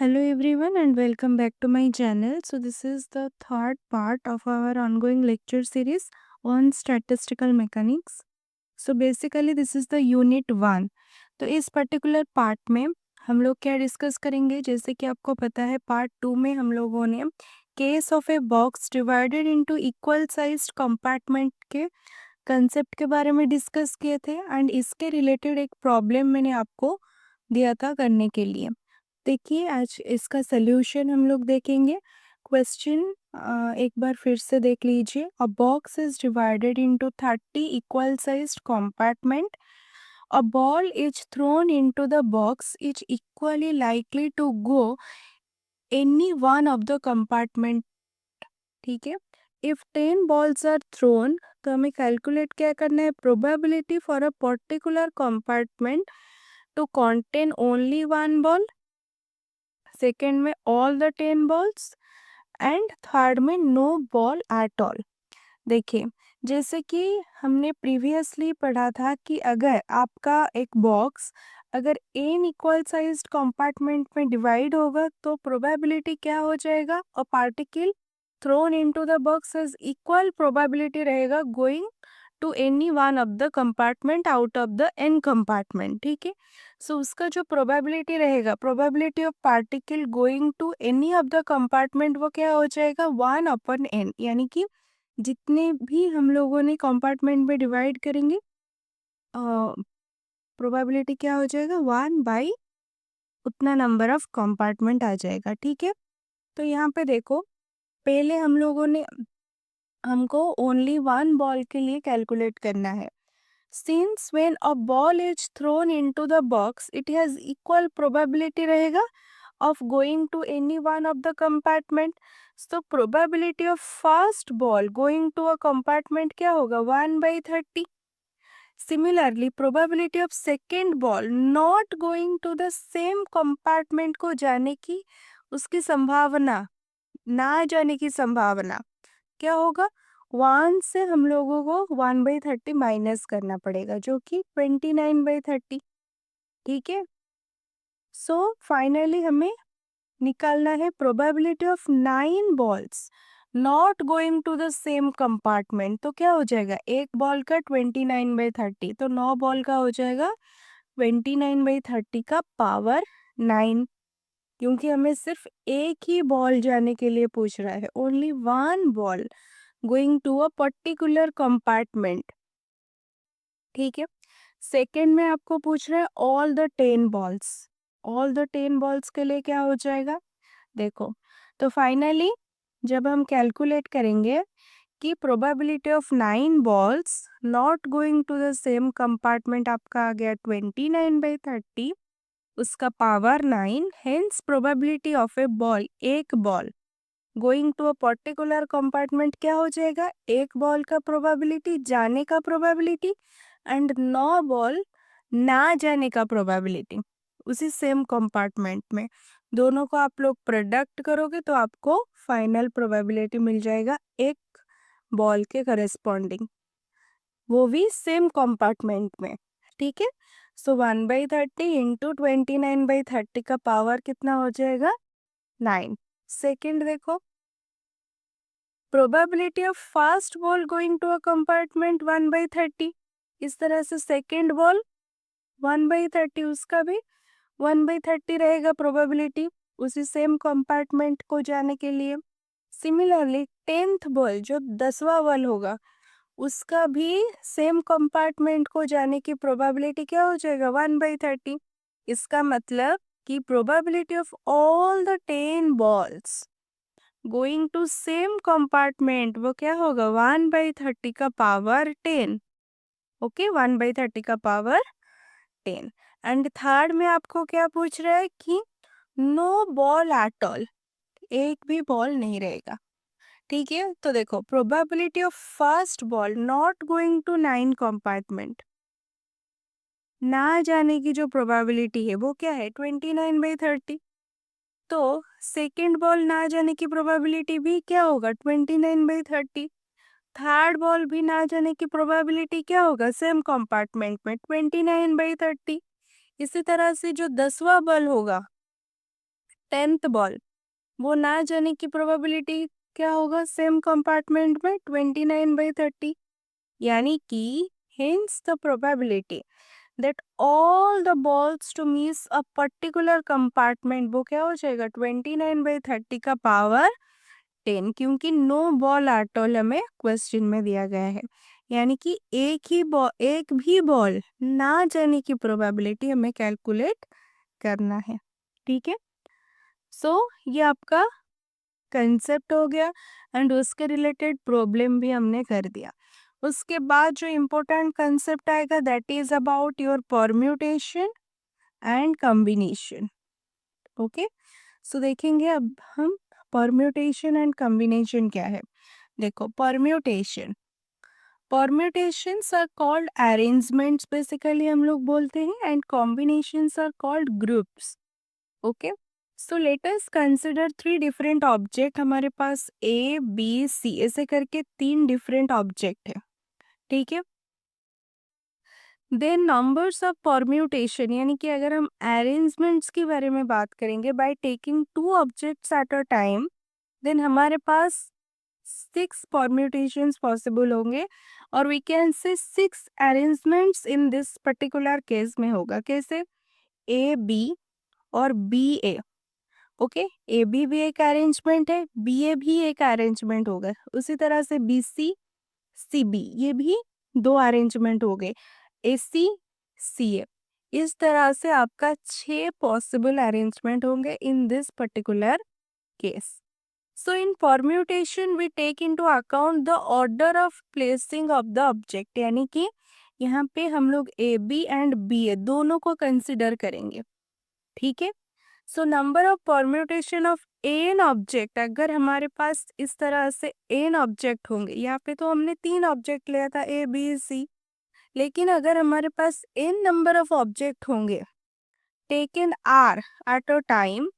Hello everyone and welcome back to my channel. So this is the third part of our ongoing lecture series on statistical mechanics. So basically this is the unit 1. तो इस particular part में हम लोग क्या discuss करेंगे, जैसे कि आपको पता है पार्ट 2 में हम लोगों ने case of a box divided into equal sized compartment के कंसेप्ट के बारे में डिस्कस किए थे एंड इसके रिलेटेड एक प्रॉब्लम मैंने आपको दिया था करने के लिए। देखिए आज इसका सल्यूशन हम लोग देखेंगे। क्वेश्चन एक बार फिर से देख लीजिए। A box is divided into 30 equal sized compartment. A ball is thrown into the box is equally likely to go any one of the compartment. ठीक है, इफ 10 बॉल्स आर थ्रोन तो हमें कैलकुलेट क्या करना है, probability for a particular compartment to contain only one ball, second में all the 10 balls and third में no ball at all. देखिए जैसे कि हमने प्रीवियसली पढ़ा था कि अगर आपका एक बॉक्स अगर एन इक्वल साइज्ड कंपार्टमेंट में डिवाइड होगा तो प्रोबेबिलिटी क्या हो जाएगा, a particle thrown into the box is equal probability रहेगा going to any one of the compartment out of the n compartment. ठीक है, सो उसका जो प्रोबेबिलिटी रहेगा, probability of particle going to any of the compartment, वो क्या हो जाएगा 1/n, यानी कि जितने भी हम लोगों ने कंपार्टमेंट में डिवाइड करेंगे प्रोबेबिलिटी क्या हो जाएगा 1/, उतना नंबर ऑफ कंपार्टमेंट आ जाएगा। ठीक है, तो यहाँ पे देखो पहले हम लोगों ने हमको ओनली वन बॉल के लिए कैलकुलेट करना है। Since when a ball is thrown into the box it has equal probability रहेगा of going to any one of the compartment. So probability of first ball going to a compartment क्या होगा 1/30. Similarly probability of second ball not going to the same compartment को जाने की उसकी संभावना, ना जाने की संभावना क्या होगा, 1 से हम लोगों को 1/30 माइनस करना पड़ेगा जो कि 29/30। ठीक है, सो फाइनली हमें निकालना है probability of 9 balls not going to the same compartment. तो क्या हो जाएगा, एक बॉल का 29/30, तो 9 बॉल का हो जाएगा 29/30 का पावर 9, क्योंकि हमें सिर्फ एक ही बॉल जाने के लिए पूछ रहा है, only one ball going to a particular compartment. ठीक है, सेकेंड में आपको पूछ रहा है all the 10 balls, all the 10 balls के लिए क्या हो जाएगा, देखो तो फाइनली जब हम कैलकुलेट करेंगे कि probability of 9 balls not going to the same compartment आपका आ गया 29/30, उसका power 9, hence probability of a ball, एक ball going to a particular compartment क्या हो जाएगा, एक बॉल का प्रोबेबिलिटी जाने का प्रोबेबिलिटी एंड 9 बॉल ना जाने का प्रोबेबिलिटी उसी सेम कंपार्टमेंट में। दोनों को आप लोग प्रोडक्ट करोगे तो आपको फाइनल प्रोबेबिलिटी मिल जाएगा एक बॉल के करस्पॉन्डिंग, वो भी सेम कंपार्टमेंट में। ठीक है, सो 1/30 इंटू 29/30 का पावर कितना हो जाएगा 9। सेकेंड देखो, probability of first ball going to a compartment 1/30, इस तरह से सेकेंड बॉल 1/30, उसका भी 1/30 रहेगा प्रोबेबिलिटी उसी सेम कंपार्टमेंट को जाने के लिए। सिमिलरली 10th बॉल जो 10वां बॉल होगा उसका भी सेम कंपार्टमेंट को जाने की प्रोबेबिलिटी क्या हो जाएगा 1/30। इसका मतलब कि probability of all the 10 balls going to same compartment वो क्या होगा 1/30 का पावर 10। ओके, 1/30 का पावर 10। एंड थर्ड में आपको क्या पूछ रहा है कि नो बॉल एट ऑल, एक भी बॉल नहीं रहेगा। ठीक है, तो देखो probability of first ball not going to 9 compartment, ना जाने की जो प्रोबेबिलिटी है वो क्या है 29/30। तो सेकेंड बॉल ना जाने की प्रोबेबिलिटी भी क्या होगा 29/30। थर्ड बॉल भी ना जाने की प्रोबेबिलिटी क्या होगा सेम कंपार्टमेंट में 29/30। इसी तरह से जो 10वां बॉल होगा 10th बॉल, वो ना जाने की प्रोबेबिलिटी क्या होगा सेम कंपार्टमेंट में 29/30, यानी कि hence the probability that all the balls to miss a particular compartment वो क्या हो जाएगा 29/30 का पावर 10, क्योंकि नो बॉल एट ऑल हमें क्वेश्चन में दिया गया है, यानी कि एक भी बॉल ना जाने की प्रोबेबिलिटी हमें कैलकुलेट करना है। ठीक है, सो ये आपका कंसेप्ट हो गया एंड उसके रिलेटेड प्रॉब्लम भी हमने कर दिया। उसके बाद जो इम्पोर्टेंट कंसेप्ट आएगा that is about your permutation and combination. Okay, so देखेंगे अब हम परम्यूटेशन एंड कॉम्बिनेशन क्या है। देखो, permutations are called arrangements basically हम लोग बोलते हैं, and combinations are called groups. Okay, so let us consider 3 different object. हमारे पास ए बी सी ऐसे करके 3 डिफरेंट ऑब्जेक्ट है। ठीक है, देन नंबर्स ऑफ परम्यूटेशन, यानी कि अगर हम अरेंजमेंट्स के बारे में बात करेंगे by taking 2 objects at a time, then हमारे पास 6 परम्यूटेशंस पॉसिबल होंगे, और we can say 6 arrangements in this particular case में होगा। कैसे? ए बी और B A. Okay, A B भी एक अरेंजमेंट है, बी ए भी एक अरेंजमेंट होगा, उसी तरह से बी सी सी बी ये भी 2 अरेंजमेंट हो गए, ए सी सी ए। इस तरह से आपका 6 पॉसिबल अरेंजमेंट होंगे in this particular case. So in permutation we take into account the order of placing of the object, यानी कि यहाँ पे हम लोग A B and B A दोनों को कंसिडर करेंगे। ठीक है, so number of permutation of n object, अगर हमारे पास इस तरह से एन ऑब्जेक्ट होंगे, यहाँ पे तो हमने 3 ऑब्जेक्ट लिया था ए बी सी, लेकिन अगर हमारे पास एन नंबर ऑफ ऑब्जेक्ट होंगे taken r at a time,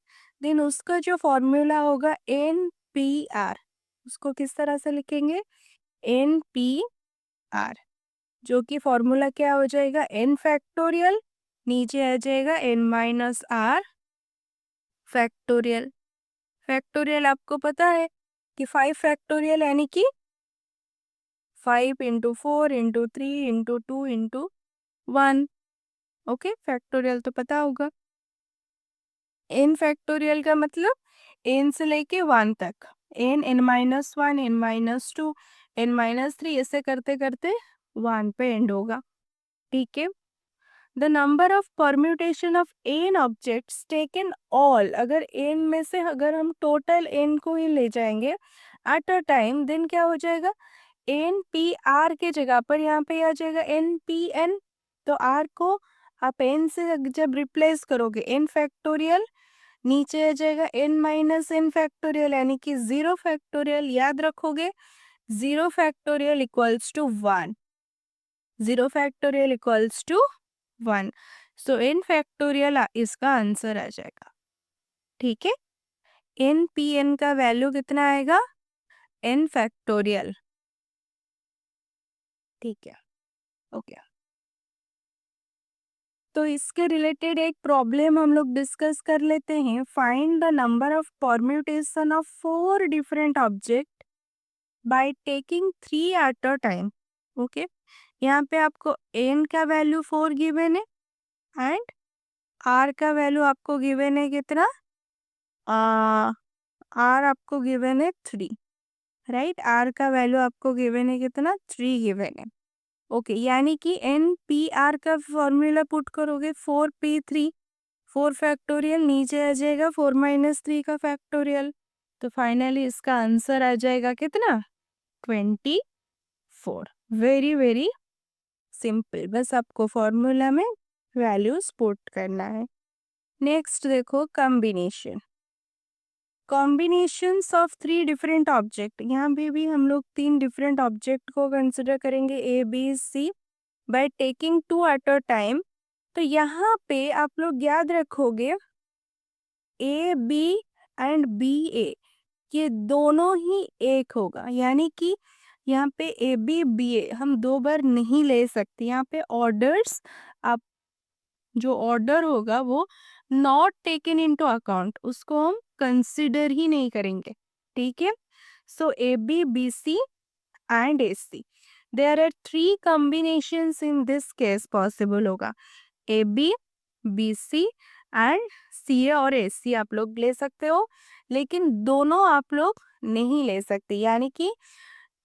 then उसका जो फॉर्मूला होगा एन पी आर, उसको किस तरह से लिखेंगे? एन पी आर, जो कि फॉर्मूला क्या हो जाएगा? एन फैक्टोरियल, नीचे आ जाएगा n minus r factorial. Factorial आपको पता है कि 5 फैक्टोरियल यानी कि 5 into 4 into 3 into 2 into 1। Okay, factorial तो पता होगा। एन फैक्टोरियल का मतलब एन से लेके 1 तक, n minus 1 n minus 2 n minus 3 ऐसे करते करते 1 पे एंड होगा। ठीक है, the number of permutation of n objects taken all, अगर एन में से अगर हम टोटल एन को ही ले जाएंगे एट अ टाइम, देन क्या हो जाएगा? एन पी आर के जगह पर यहाँ पे आ जाएगा एन पी एन, तो आर को आप एन से जब रिप्लेस करोगे एन फैक्टोरियल, नीचे आ जाएगा एन माइनस एन फैक्टोरियल, यानी कि 0 फैक्टोरियल। याद रखोगे 0 factorial equals to 1, 0 factorial equals to 1, so n factorial इसका आंसर आ जाएगा। ठीक है, एन पी एन का वैल्यू कितना आएगा? N factorial. ठीक है, ओके, तो इसके रिलेटेड एक प्रॉब्लम हम लोग डिस्कस कर लेते हैं। Find the number of permutation of 4 different object by taking 3 eight a time. Okay, यहाँ पे आपको एन का वैल्यू 4 गिवन है एंड आर का वैल्यू आपको गिवन है कितना? आर आपको गिवन है 3, राइट? आर का वैल्यू आपको गिवन है कितना? 3 गिवन है। ओके, यानी कि एन पी आर का फॉर्मूला पुट करोगे 4p3, 4 फैक्टोरियल, नीचे आ जाएगा 4 माइनस 3 का फैक्टोरियल, तो फाइनली इसका आंसर आ जाएगा कितना? 24। वेरी वेरी सिंपल, बस आपको फॉर्मूला में वैल्यूज पुट करना है। नेक्स्ट देखो, combination. Combinations of 3 different object, यहाँ पे भी हम लोग 3 डिफरेंट ऑब्जेक्ट को कंसिडर करेंगे A B C by taking 2 at a time. तो यहाँ पे आप लोग याद रखोगे A B and B A ये दोनों ही एक होगा, यानी कि यहाँ पे ए बी बी ए हम 2 बार नहीं ले सकते। यहाँ पे ऑर्डर्स, आप जो ऑर्डर होगा वो नॉट टेकन इनटू अकाउंट, उसको हम कंसिडर ही नहीं करेंगे, ठीक है। So A B B C and A C, there are 3 combinations in this case possible होगा, A B B C and C A और ए सी आप लोग ले सकते हो, लेकिन दोनों आप लोग नहीं ले सकते, यानी कि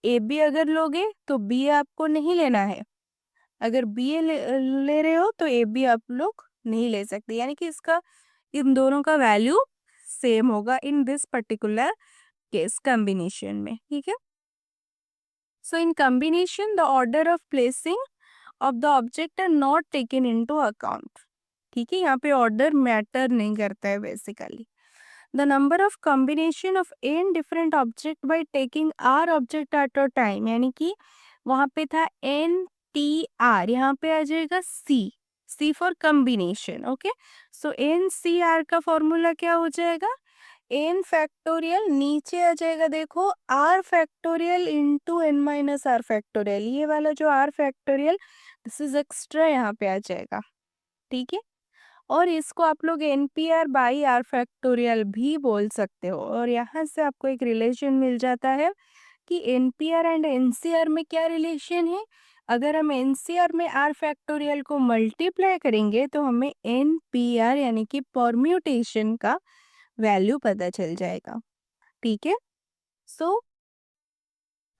ए बी अगर लोगे तो बी आपको नहीं लेना है, अगर बी ए ले रहे हो तो ए बी आप लोग नहीं ले सकते, यानी कि इसका इन दोनों का वैल्यू सेम होगा in this particular case combination में, ठीक है। So in combination the order of placing of the object are not taken into account, ठीक है, यहाँ पे ऑर्डर मैटर नहीं करता है basically. The number of combination of n different object by taking r object at a time, यानी कि वहां पे था एन टी आर, यहाँ पे आ जाएगा C, C for combination, okay. So n C r का फॉर्मूला क्या हो जाएगा, एन फैक्टोरियल नीचे आ जाएगा, देखो r factorial into n minus r factorial, ये वाला जो r factorial this is extra यहाँ पे आ जाएगा, ठीक है। और इसको आप लोग n P r by r factorial भी बोल सकते हो, और यहाँ से आपको एक रिलेशन मिल जाता है कि n P r and n C r में क्या रिलेशन है, अगर हम एन सी आर में आर फैक्टोरियल को मल्टीप्लाई करेंगे तो हमें एन पी आर यानी कि परम्यूटेशन का वैल्यू पता चल जाएगा, ठीक है। सो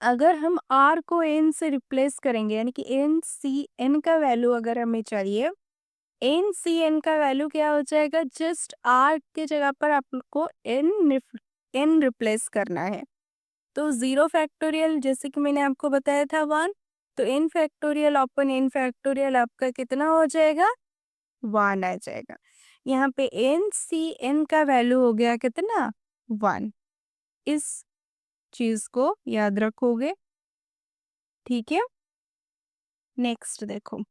अगर हम r को n से रिप्लेस करेंगे, यानी कि एन सी एन का वैल्यू अगर हमें चाहिए, एन सी एन का वैल्यू क्या हो जाएगा, जस्ट r के जगह पर आपको n रिप्लेस करना है, तो 0 फैक्टोरियल जैसे कि मैंने आपको बताया था 1, तो n फैक्टोरियल अपन n फैक्टोरियल आपका कितना हो जाएगा, 1 आ जाएगा, यहाँ पे एन सी एन का वैल्यू हो गया कितना, 1, इस चीज को याद रखोगे, ठीक है। नेक्स्ट देखो,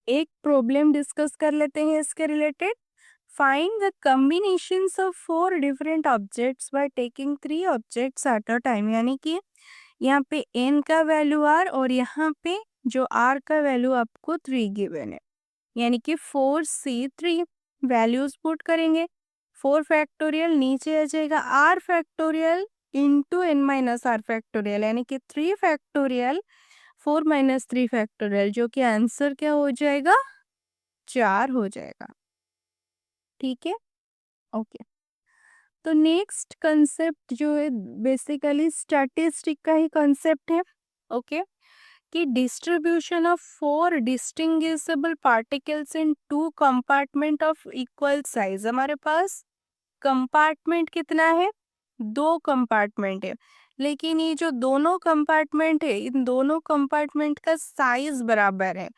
एक प्रॉब्लम डिस्कस कर लेते हैं इसके related, find the combinations of 4 different objects by taking 3 objects at a time, यानी कि यहाँ पे n का वैल्यू r और यहाँ पे जो r का वैल्यू आपको 3 गिवन है, यानी कि 4c3 वैल्यूज पुट करेंगे, 4 फैक्टोरियल नीचे आ जाएगा r factorial into n minus r factorial, यानी कि 3 फैक्टोरियल 4 माइनस 3 फैक्टोरियल, जो कि आंसर क्या हो जाएगा, 4 हो जाएगा, ठीक है, ओके। तो नेक्स्ट कंसेप्ट जो है बेसिकली स्टैटिस्टिक का ही कंसेप्ट है, ओके, कि distribution of 4 distinguishable particles in 2 compartment of equal size, हमारे पास कंपार्टमेंट कितना है, 2 कंपार्टमेंट है, लेकिन ये जो दोनों कंपार्टमेंट है इन दोनों कंपार्टमेंट का साइज बराबर है,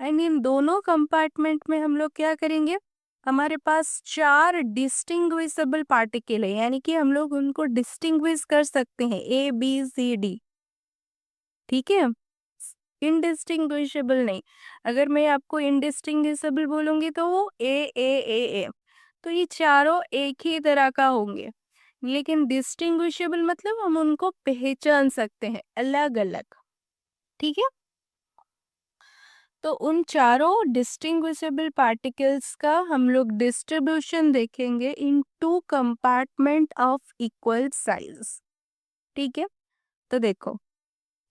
एंड इन दोनों कंपार्टमेंट में हम लोग क्या करेंगे, हमारे पास 4 डिस्टिंग्विशेबल पार्टिकल है, यानी कि हम लोग उनको डिस्टिंग्विश कर सकते हैं ए बी सी डी, ठीक है, इनडिस्टिंग्विशेबल नहीं, अगर मैं आपको इनडिस्टिंग्विशेबल बोलूंगी तो वो ए, तो ये चारों एक ही तरह का होंगे, लेकिन डिस्टिंग्विशेबल मतलब हम उनको पहचान सकते हैं अलग अलग, ठीक है। तो उन चारों डिस्टिंग्विशेबल पार्टिकल्स का हम लोग डिस्ट्रीब्यूशन देखेंगे इन 2 कंपार्टमेंट ऑफ इक्वल साइज, ठीक है। तो देखो,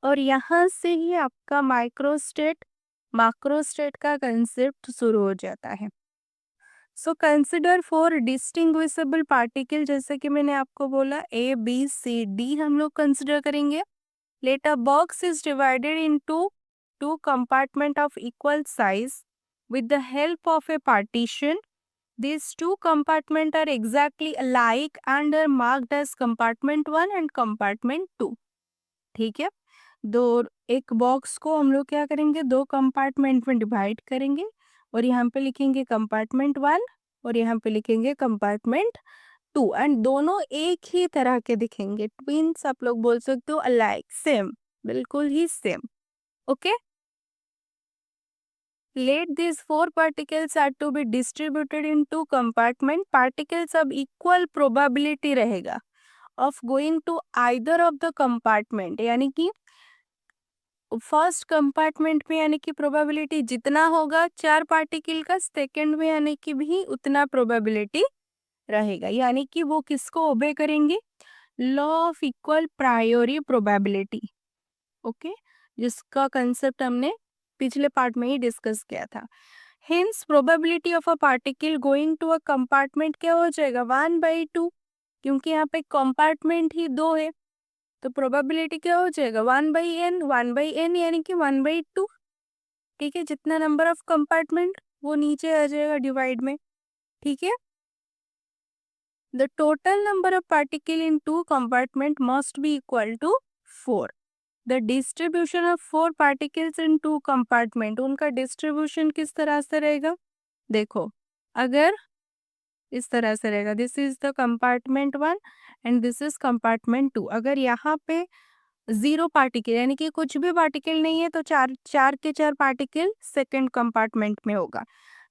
और यहाँ से ही आपका माइक्रोस्टेट मैक्रोस्टेट का कंसेप्ट शुरू हो जाता है। सो कंसिडर 4 डिस्टिंग्विशेबल पार्टिकल, जैसे कि मैंने आपको बोला ए बी सी डी हम लोग कंसिडर करेंगे, let a box is divided into 2 compartment of equal size with the help of a partition. These 2 compartment are exactly alike and are marked as compartment 1 and compartment 2, ठीक है। दो एक box को हम लोग क्या करेंगे, 2 कंपार्टमेंट में डिवाइड करेंगे, और यहाँ पे लिखेंगे कंपार्टमेंट 1 और यहाँ पे लिखेंगे कंपार्टमेंट 2, एंड दोनों एक ही तरह के दिखेंगे, ट्विन्स आप लोग बोल सकते हो, अलाइक, सेम, बिल्कुल ही same, okay. Let this 4 particles are to be distributed in 2 compartment, particles अब इक्वल प्रोबेबिलिटी रहेगा of going to either of the compartment, यानी कि फर्स्ट कंपार्टमेंट में यानी कि प्रोबेबिलिटी जितना होगा 4 पार्टिकल का, सेकंड में यानी कि भी उतना प्रोबेबिलिटी रहेगा, यानी कि वो किसको ओबे करेंगे, law of equal priori probability. Okay, जिसका कंसेप्ट हमने पिछले पार्ट में ही डिस्कस किया था। Hence probability of a particle going to a compartment क्या हो जाएगा, 1/2, क्योंकि यहाँ पे कंपार्टमेंट ही 2 है, तो प्रोबेबिलिटी क्या हो जाएगा 1/n, 1/n यानी कि 1/2। ठीक है, जितना नंबर ऑफ कंपार्टमेंट वो नीचे आ जाएगा डिवाइड में। ठीक है, the total number of particle in 2 compartment must be equal to 4। The distribution of 4 particles in 2 compartment, उनका डिस्ट्रीब्यूशन किस तरह से रहेगा, देखो अगर इस तरह से रहेगा, this is the compartment 1 and this is compartment 2। अगर यहाँ पे 0 पार्टिकल यानी कि कुछ भी पार्टिकल नहीं है तो चार चार के 4 पार्टिकल सेकंड कंपार्टमेंट में होगा।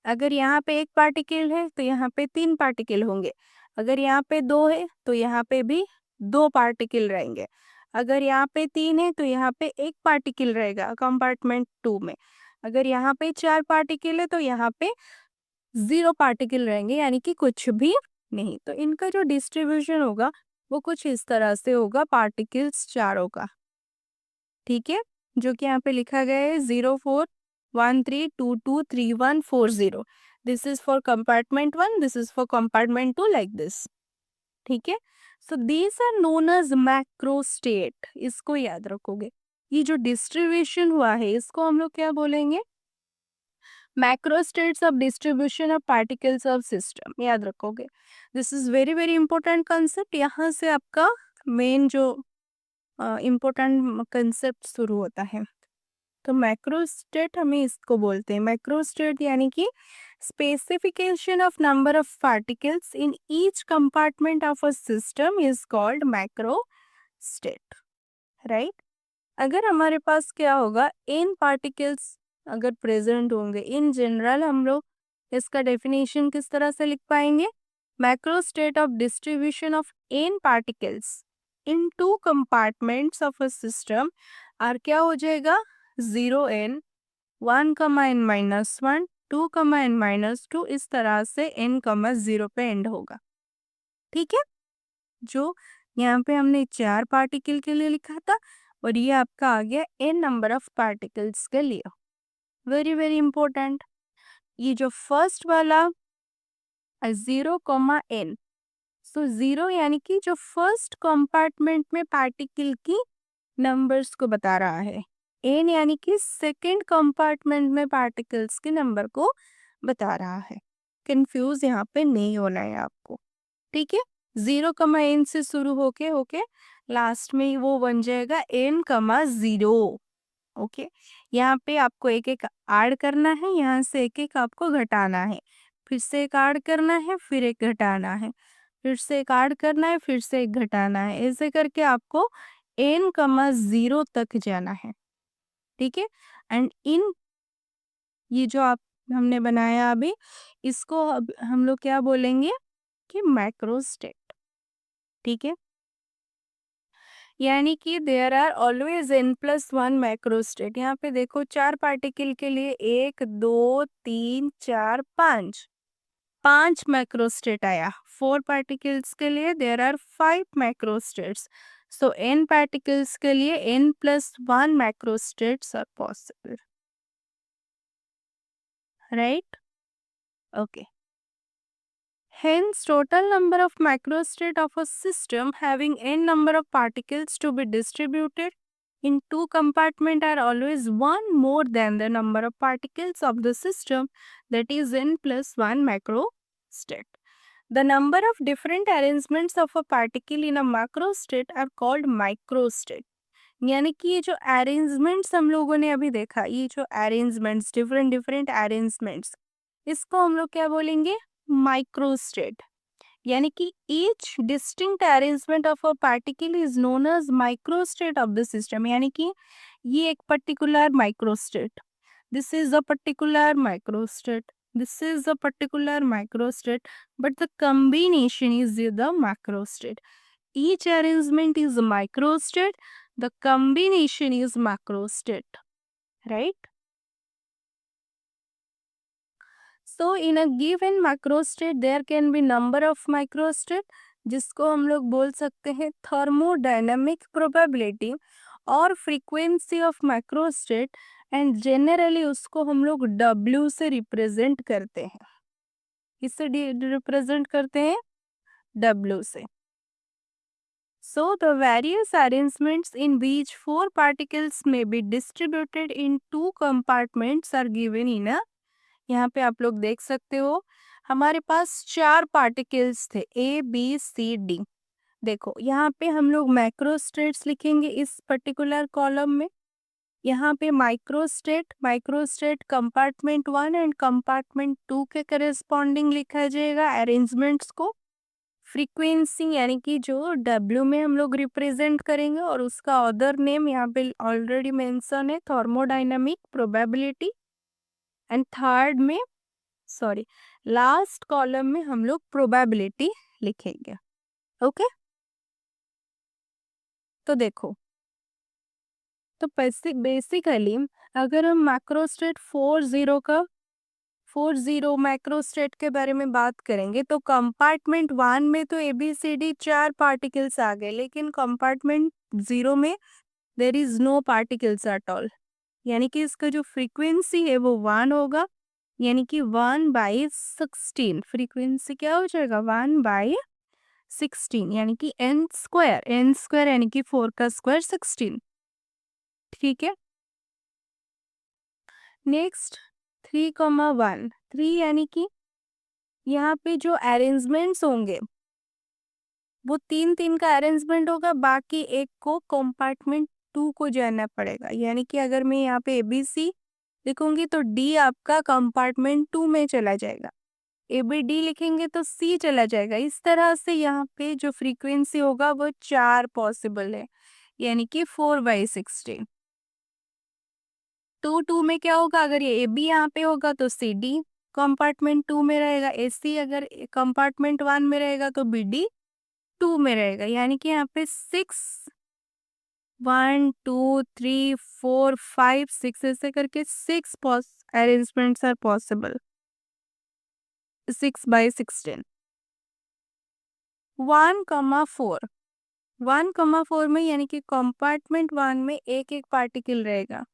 अगर यहाँ पे 1 पार्टिकल है तो यहाँ पे 3 पार्टिकल होंगे। अगर यहाँ पे 2 है तो यहाँ पे भी 2 पार्टिकल रहेंगे। अगर यहाँ पे 3 है तो यहाँ पे 1 पार्टिकल रहेगा कंपार्टमेंट 2 में। अगर यहाँ पे 4 पार्टिकल है तो यहाँ पे 0 पार्टिकल रहेंगे, यानी कि कुछ भी नहीं। तो इनका जो डिस्ट्रीब्यूशन होगा वो कुछ इस तरह से होगा पार्टिकल्स चारों का। ठीक है, जो कि यहाँ पे लिखा गया है 0413223140। This is for compartment 1, this is for compartment 2, like this. ठीक है, so these are known as macrostate, इसको याद रखोगे। ये जो डिस्ट्रीब्यूशन हुआ है इसको हम लोग क्या बोलेंगे, macrostates of distribution of particles of system, याद रखोगे। This is very very important concept. यहाँ से आपका मेन जो इम्पोर्टेंट कंसेप्ट शुरू होता है। तो मैक्रोस्टेट हमें इसको बोलते हैं, मैक्रोस्टेट यानी कि specification of number of particles in each compartment of a system is called macrostate, right. अगर हमारे पास क्या होगा, n पार्टिकल्स अगर प्रेजेंट होंगे इन जनरल, हम लोग इसका डेफिनेशन किस तरह से लिख पाएंगे, macrostate of distribution of n particles in 2 compartments of a system are क्या हो जाएगा 0n, 1, n-1, 2, n-2, इस तरह से n, 0 पे एंड होगा। ठीक है, जो यहाँ पे हमने 4 पार्टिकल के लिए लिखा था और ये आपका आ गया n नंबर ऑफ पार्टिकल्स के लिए। वेरी वेरी इंपॉर्टेंट, ये जो फर्स्ट वाला 0, n, सो 0 यानी कि जो फर्स्ट कंपार्टमेंट में पार्टिकल की नंबर्स को बता रहा है, n यानी कि सेकंड कंपार्टमेंट में पार्टिकल्स के नंबर को बता रहा है। कंफ्यूज यहाँ पे नहीं होना है आपको। ठीक है, 0, n से शुरू होके होके लास्ट में वो बन जाएगा n, 0। ओके, यहाँ पे आपको एक एक ऐड करना है, यहाँ से एक एक आपको घटाना है, फिर से एक ऐड करना है, फिर एक घटाना है, फिर से एक ऐड करना है, फिर से एक घटाना है, ऐसे करके आपको n, 0 तक जाना है। ठीक है, एंड इन ये जो आप हमने बनाया अभी, इसको अब हम लोग क्या बोलेंगे कि मैक्रोस्टेट। ठीक है, यानी कि there are always n+1 macrostate. यहाँ पे देखो 4 पार्टिकल के लिए 1, 2, 3, 4, 5 मैक्रोस्टेट आया। 4 पार्टिकल्स के लिए there are 5 macrostates. So n particles के लिए n+1 macrostates are possible, right. Okay, hence total number of macrostate of a system having n number of particles to be distributed in 2 compartments are always one more than the number of particles of the system, that is n+1 macrostate. The number of different arrangements of a particle in a macrostate are called microstate. यानी कि ये जो arrangements हम लोगों ने अभी देखा, ये जो अरेंजमेंट्स डिफरेंट डिफरेंट अरेंजमेंट्स, इसको हम लोग क्या बोलेंगे, माइक्रोस्टेट। यानी कि each distinct arrangement of a particle is known as microstate of the system. यानी कि ये एक particular microstate, this is a particular microstate, this is a particular microstate, but the combination is the macrostate. Each arrangement is a microstate. the combination is macrostate, right? So in a given macrostate there can be number of microstate, जिसको हम लोग बोल सकते हैं thermodynamic probability और frequency of microstate, and generally उसको हम लोग W से रिप्रेजेंट करते हैं। किससे रिप्रेजेंट करते हैं? W से। So the various arrangements in which four particles may be distributed in two compartments are given in a, यहाँ पे आप लोग देख सकते हो हमारे पास 4 पार्टिकल्स थे A B C D। देखो यहाँ पे हम लोग मैक्रोस्टेट्स लिखेंगे इस पर्टिकुलर कॉलम में। यहाँ पे माइक्रोस्टेट कंपार्टमेंट 1 एंड कंपार्टमेंट 2 के करेस्पॉन्डिंग लिखा जाएगा अरेंजमेंट्स को। फ्रीक्वेंसी यानी कि जो W में हम लोग रिप्रेजेंट करेंगे, और उसका अदर नेम यहाँ पे ऑलरेडी मेंशन है थर्मोडायनामिक प्रोबेबिलिटी। एंड थर्ड में लास्ट कॉलम में हम लोग प्रोबेबिलिटी लिखेंगे। ओके तो देखो, तो बेसिकली अगर हम मैक्रोस्टेट 40 मैक्रोस्टेट के बारे में बात करेंगे तो कंपार्टमेंट 1 में तो ABCD 4 पार्टिकल्स आ गए, लेकिन कंपार्टमेंट 0 में there is no particles at all, यानी कि इसका जो फ्रीक्वेंसी है वो 1 होगा, यानी कि 1/16। फ्रीक्वेंसी क्या हो जाएगा? 1/16, यानी कि n स्क्वायर यानी कि 4 का स्क्वायर 16। ठीक है, नेक्स्ट 3,1 3 यानी कि यहाँ पे जो अरेंजमेंट्स होंगे वो 3 का अरेंजमेंट होगा, बाकी एक को कंपार्टमेंट 2 को जाना पड़ेगा। यानी कि अगर मैं यहाँ पे ABC लिखूंगी तो D आपका कंपार्टमेंट 2 में चला जाएगा, ABD लिखेंगे तो C चला जाएगा। इस तरह से यहाँ पे जो फ्रीक्वेंसी होगा वो 4 पॉसिबल है, यानी कि 4/16। 2 में क्या होगा? अगर ये AB यहाँ पे होगा तो CD कंपार्टमेंट 2 में रहेगा, AC अगर कंपार्टमेंट 1 में रहेगा तो BD 2 में रहेगा। यानी कि यहाँ पे 1 2 3 4 5 6 ऐसे करके 6 अरेंजमेंट्स आर पॉसिबल। 6/16। 1,4 में यानी कि कंपार्टमेंट 1 में एक एक पार्टिकल रहेगा,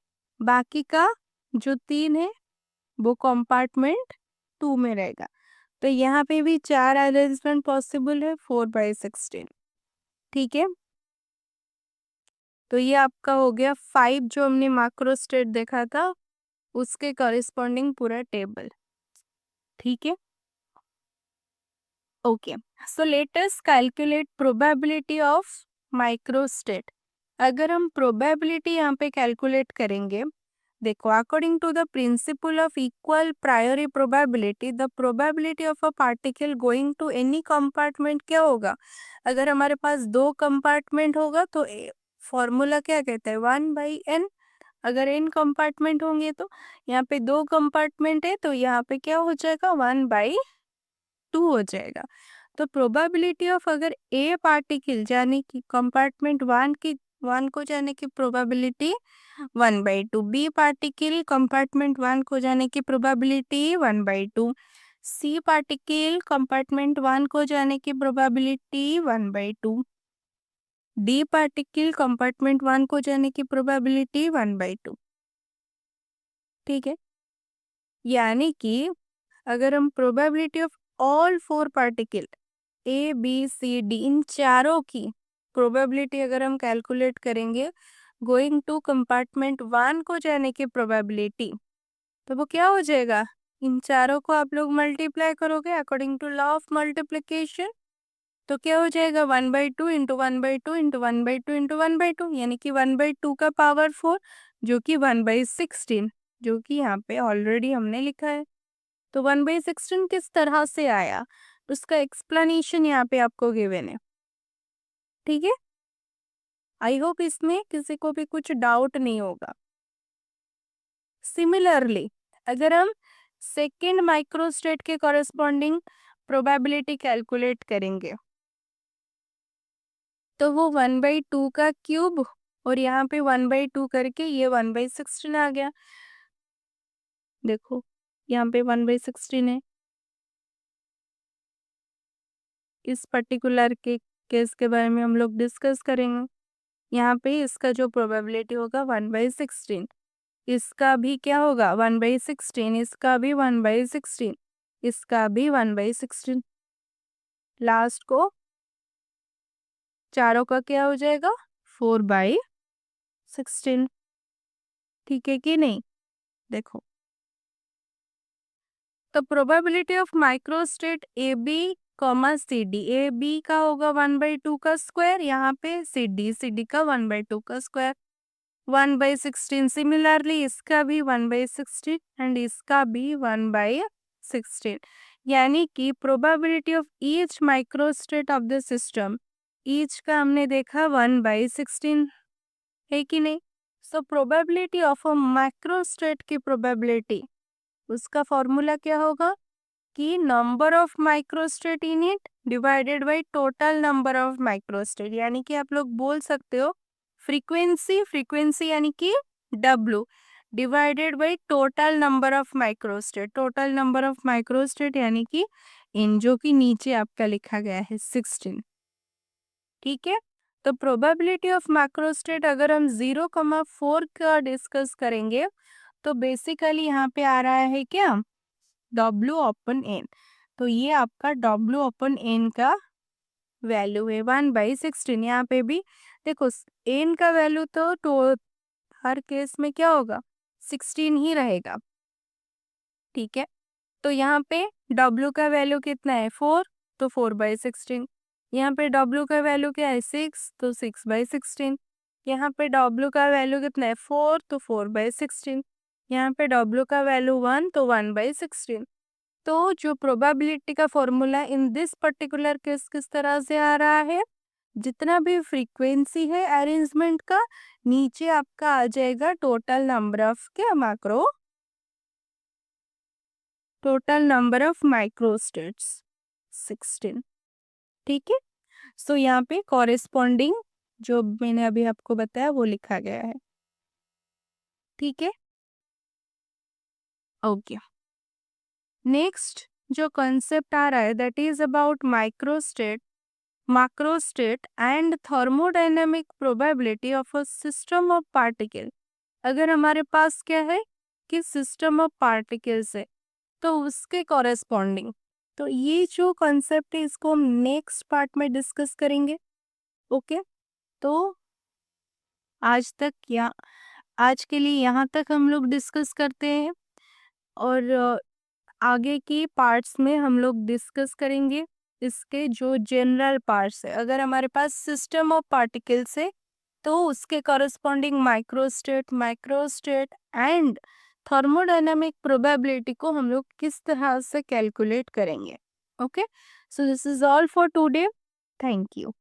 बाकी का जो 3 है वो कंपार्टमेंट 2 में रहेगा। तो यहाँ पे भी 4 अरेंजमेंट पॉसिबल है 4/16। ठीक है, तो ये आपका हो गया 5 जो हमने मैक्रोस्टेट देखा था उसके कॉरेस्पॉन्डिंग पूरा टेबल। ठीक है, okay so let us calculate probability of microstate. अगर हम प्रोबेबिलिटी यहाँ पे कैलकुलेट करेंगे, देखो according to the principle of equal priori probability the probability of a particle going to any compartment क्या होगा? अगर हमारे पास 2 कंपार्टमेंट होगा तो फॉर्मूला क्या कहता है? 1/n। अगर n कंपार्टमेंट होंगे तो यहाँ पे 2 कंपार्टमेंट है तो यहाँ पे क्या हो जाएगा? 1/2 हो जाएगा। तो प्रोबेबिलिटी ऑफ अगर ए पार्टिकल जाने की कंपार्टमेंट 1 को जाने की प्रोबेबिलिटी 1/2, बी पार्टिकल कंपार्टमेंट 1 को जाने की प्रोबेबिलिटी 1/2, सी पार्टिकल कंपार्टमेंट 1 को जाने की प्रोबेबिलिटी 1/2, डी पार्टिकल कंपार्टमेंट 1 को जाने की प्रोबेबिलिटी 1/2। ठीक है, यानी कि अगर हम probability of all 4 particle ABCD इन चारों की प्रोबेबिलिटी अगर हम कैलकुलेट करेंगे गोइंग टू कंपार्टमेंट 1 को जाने की प्रोबेबिलिटी, तो वो क्या हो जाएगा? इन चारों को आप लोग मल्टीप्लाई करोगे according to law of multiplication, तो क्या हो जाएगा? 1/2 इंटू 1/2 इंटू 1/2 इंटू 1/2, यानी कि 1/2 का पावर 4 जो कि 1/16, जो कि यहाँ पे ऑलरेडी हमने लिखा है। तो 1/16 किस तरह से आया उसका एक्सप्लेनेशन यहाँ पे आपको गिवन है। ठीक है, आई होप इसमें किसी को भी कुछ डाउट नहीं होगा। सिमिलरली अगर हम सेकेंड माइक्रोस्टेट के कॉरेस्पॉन्डिंग प्रोबेबिलिटी कैलकुलेट करेंगे तो वो 1/2 का क्यूब और यहाँ पे 1/2 करके ये 1/16 आ गया। देखो यहाँ पे 1/16 है। इस पर्टिकुलर के केस के बारे में हम लोग डिस्कस करेंगे। यहाँ पे इसका जो प्रोबेबिलिटी होगा 1/16, इसका भी क्या होगा 1/16, इसका भी 1/16, इसका भी 1/16। लास्ट को चारों का क्या हो जाएगा 4/16। ठीक है कि नहीं? देखो तो probability of microstate A B comma C D, A B का होगा 1/2 का स्क्वायर, यहाँ पे सी डी का 1/2 का स्क्वायर 1/16। सिमिलरली इसका भी 1/16 एंड इसका भी 1/16। यानी कि probability of each microstate of the system, each का हमने देखा 1/16 है कि नहीं? So probability of a microstate की प्रोबेबिलिटी, उसका फॉर्मूला क्या होगा कि number of microstate in it divided by total number of microstate. यानी कि आप लोग बोल सकते हो फ्रीक्वेंसी, फ्रीक्वेंसी यानी कि W divided by total number of microstate, total number of microstate यानी कि इन, जो कि नीचे आपका लिखा गया है 16। ठीक है, तो प्रोबेबिलिटी ऑफ माइक्रोस्टेट अगर हम 0,4 का डिस्कस करेंगे तो बेसिकली यहाँ पे आ रहा है क्या W/N। तो ये आपका W/N का वैल्यू है 1/16। यहाँ पे भी देखो n का वैल्यू तो हर केस में क्या होगा 16 ही रहेगा। ठीक है, तो यहाँ पे W का वैल्यू कितना है 4, तो 4/16। यहाँ पे W का वैल्यू क्या है 6, तो 6/16। यहाँ पे W का वैल्यू कितना है 4, तो 4/16। यहाँ पे W का वैल्यू 1, तो 1/16। तो जो प्रोबेबिलिटी का formula in this particular case किस तरह से आ रहा है, जितना भी फ्रीक्वेंसी है अरेंजमेंट का, नीचे आपका आ जाएगा टोटल नंबर ऑफ क्या टोटल नंबर ऑफ माइक्रोस्टेट्स 16। ठीक है, सो यहाँ पे कॉरेस्पॉन्डिंग जो मैंने अभी आपको बताया वो लिखा गया है। ठीक है, ओके। नेक्स्ट जो कॉन्सेप्ट आ रहा है that is about microstate, macrostate and thermodynamic probability of a system of particle। अगर हमारे पास क्या है कि सिस्टम ऑफ पार्टिकल्स है तो उसके कॉरेस्पॉन्डिंग, तो ये जो कॉन्सेप्ट है इसको हम नेक्स्ट पार्ट में डिस्कस करेंगे। ओके, तो आज तक या आज के लिए यहाँ तक हम लोग डिस्कस करते हैं, और आगे की पार्ट्स में हम लोग डिस्कस करेंगे इसके जो जनरल पार्ट्स है। अगर हमारे पास सिस्टम ऑफ पार्टिकल्स है तो उसके corresponding microstate, microstate and thermodynamic probability को हम लोग किस तरह से कैलकुलेट करेंगे। Okay, so this is all for today. Thank you.